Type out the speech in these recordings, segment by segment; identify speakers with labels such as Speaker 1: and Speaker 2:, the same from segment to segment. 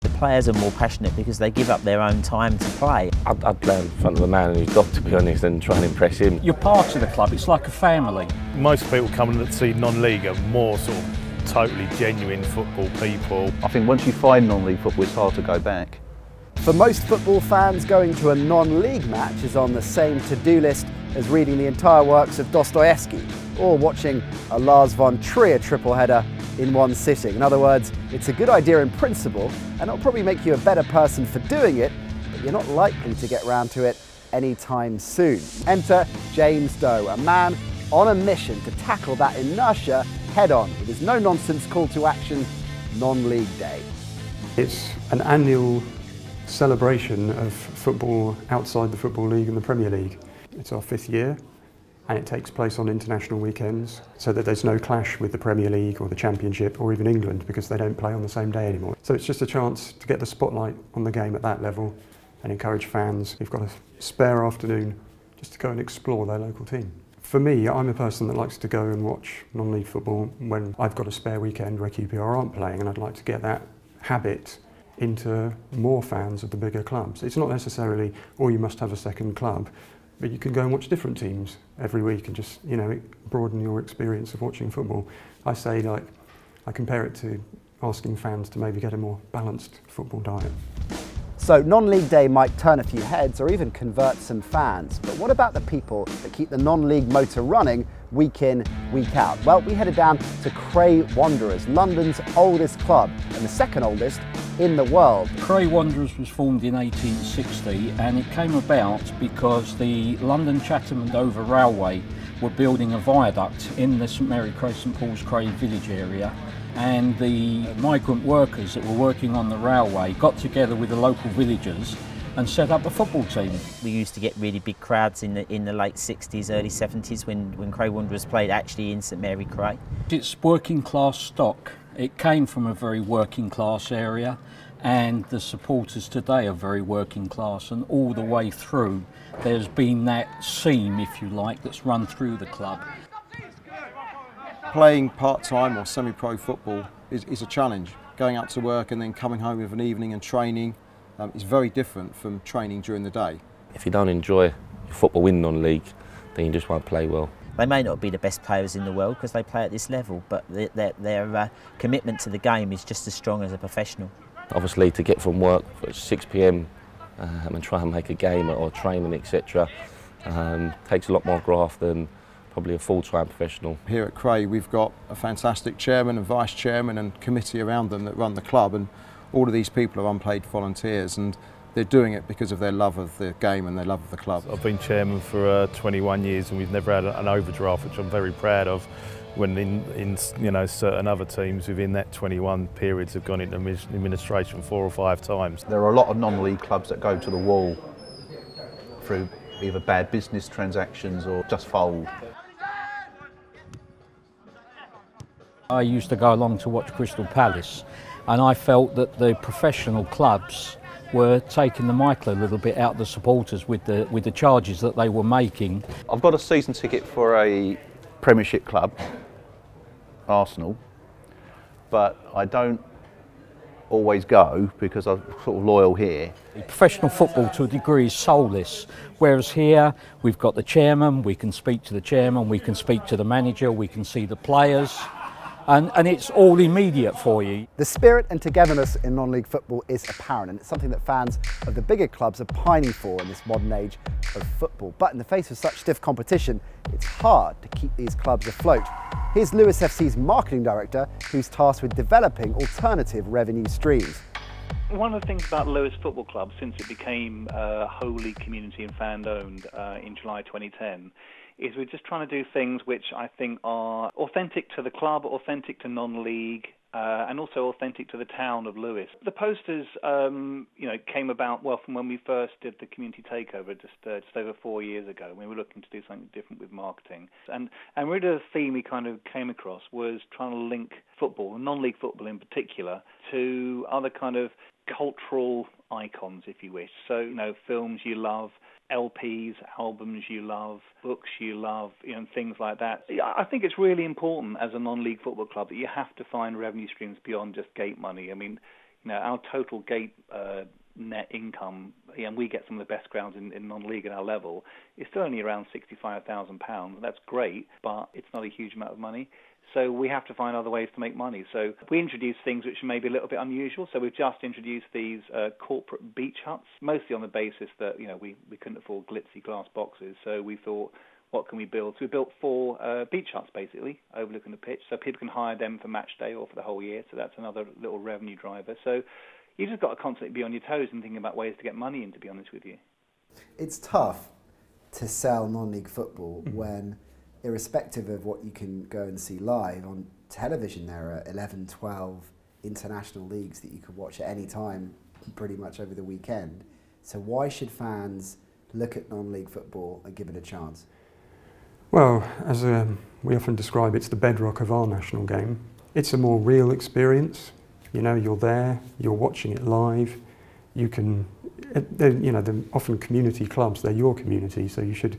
Speaker 1: The players are more passionate because they give up their own time to play.
Speaker 2: I'd play in front of a man who's got, to be honest, and try and impress him.
Speaker 3: You're part of the club, it's like a family.
Speaker 4: Most people coming to see non-league are more sort of totally genuine football people.
Speaker 5: I think once you find non-league football, it's hard to go back.
Speaker 6: For most football fans, going to a non-league match is on the same to-do list as reading the entire works of Dostoevsky or watching a Lars von Trier triple-header in one sitting. In other words, it's a good idea in principle, and it'll probably make you a better person for doing it, but you're not likely to get round to it anytime soon. Enter James Doe, a man on a mission to tackle that inertia head-on with his no-nonsense call to action, Non-League Day.
Speaker 7: It's an annual celebration of football outside the Football League and the Premier League. It's our 5th year, and it takes place on international weekends so that there's no clash with the Premier League or the Championship or even England, because they don't play on the same day anymore. So it's just a chance to get the spotlight on the game at that level and encourage fans who've got a spare afternoon just to go and explore their local team. For me, I'm a person that likes to go and watch non-league football when I've got a spare weekend where QPR aren't playing, and I'd like to get that habit into more fans of the bigger clubs. It's not necessarily, oh, you must have a second club, but you can go and watch different teams every week and just, you know, broaden your experience of watching football. I say, like, I compare it to asking fans to maybe get a more balanced football diet.
Speaker 6: So non-league day might turn a few heads or even convert some fans, but what about the people that keep the non-league motor running week in, week out? Well, we headed down to Cray Wanderers, London's oldest club and the second oldest in the world.
Speaker 3: Cray Wanderers was formed in 1860, and it came about because the London Chatham and Dover Railway were building a viaduct in the St Mary Cray, St Paul's Cray village area, and the migrant workers that were working on the railway got together with the local villagers and set up a football team.
Speaker 1: We used to get really big crowds in the late 60s, early 70s when Cray Wanderers played actually in St Mary Cray.
Speaker 3: It's working class stock. It came from a very working class area, and the supporters today are very working class, and all the way through there's been that seam, if you like, that's run through the club.
Speaker 8: Playing part-time or semi-pro football is a challenge. Going out to work and then coming home with an evening and training is very different from training during the day.
Speaker 2: If you don't enjoy football in non-league, then you just won't play well.
Speaker 1: They may not be the best players in the world because they play at this level, but their commitment to the game is just as strong as a professional.
Speaker 2: Obviously, to get from work at 6 p.m. And try and make a game or training, etc., takes a lot more graft than probably a full-time professional.
Speaker 8: Here at Cray, we've got a fantastic chairman and vice chairman and committee around them that run the club, and all of these people are unpaid volunteers, and they're doing it because of their love of the game and their love of the club.
Speaker 4: I've been chairman for 21 years, and we've never had an overdraft, which I'm very proud of. When in you know, certain other teams within that 21 periods have gone into administration 4 or 5 times.
Speaker 5: There are a lot of non-league clubs that go to the wall through either bad business transactions or just fold.
Speaker 3: I used to go along to watch Crystal Palace, and I felt that the professional clubs were taking the mick a little bit out of the supporters with the charges that they were making.
Speaker 5: I've got a season ticket for a Premiership club, Arsenal, but I don't always go because I'm sort of loyal here.
Speaker 3: Professional football to a degree is soulless, whereas here we've got the chairman, we can speak to the chairman, we can speak to the manager, we can see the players. And it's all immediate for you.
Speaker 6: The spirit and togetherness in non-league football is apparent, and it's something that fans of the bigger clubs are pining for in this modern age of football. But in the face of such stiff competition, it's hard to keep these clubs afloat. Here's Lewes FC's marketing director, who's tasked with developing alternative revenue streams.
Speaker 9: One of the things about Lewes Football Club, since it became wholly community and fan-owned in July 2010, is we're just trying to do things which I think are authentic to the club, authentic to non-league, and also authentic to the town of Lewes. The posters, came about from when we first did the community takeover just over 4 years ago. We were looking to do something different with marketing, and really the theme we kind of came across was trying to link football, non-league football in particular, to other kind of cultural icons, if you wish. So, films you love, LPs, albums you love, books you love, things like that. I think it's really important as a non-league football club that you have to find revenue streams beyond just gate money. I mean, Our total gate net income, and we get some of the best grounds in non-league at our level, is still only around £65,000. That's great, but it's not a huge amount of money. So we have to find other ways to make money. So we introduce things which are maybe a little bit unusual. So we've just introduced these corporate beach huts, mostly on the basis that we couldn't afford glitzy glass boxes. So we thought, what can we build? So we built 4 beach huts, basically, overlooking the pitch. So people can hire them for match day or for the whole year. So that's another little revenue driver. So you've just got to constantly be on your toes and thinking about ways to get money in, to be honest with you.
Speaker 6: It's tough to sell non-league football when, irrespective of what you can go and see live, on television there are 11, 12 international leagues that you could watch at any time, pretty much over the weekend. So why should fans look at non-league football and give it a chance?
Speaker 7: Well, as we often describe, it's the bedrock of our national game. It's a more real experience. You're there, you're watching it live. You can, they're often community clubs, they're your community, so you should,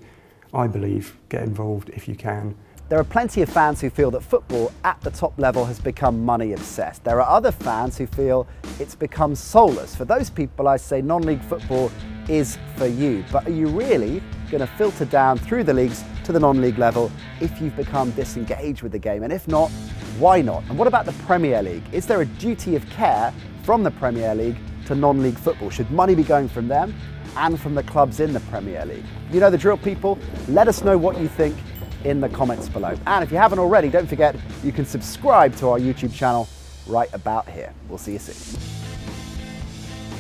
Speaker 7: I believe, get involved if you can.
Speaker 6: There are plenty of fans who feel that football at the top level has become money obsessed. There are other fans who feel it's become soulless. For those people, I say non-league football is for you. But are you really going to filter down through the leagues to the non-league level if you've become disengaged with the game? And if not, why not? And what about the Premier League? Is there a duty of care from the Premier League to non-league football? Should money be going from them and from the clubs in the Premier League? You know the drill, people. Let us know what you think in the comments below. And if you haven't already, don't forget you can subscribe to our YouTube channel right about here. We'll see you soon.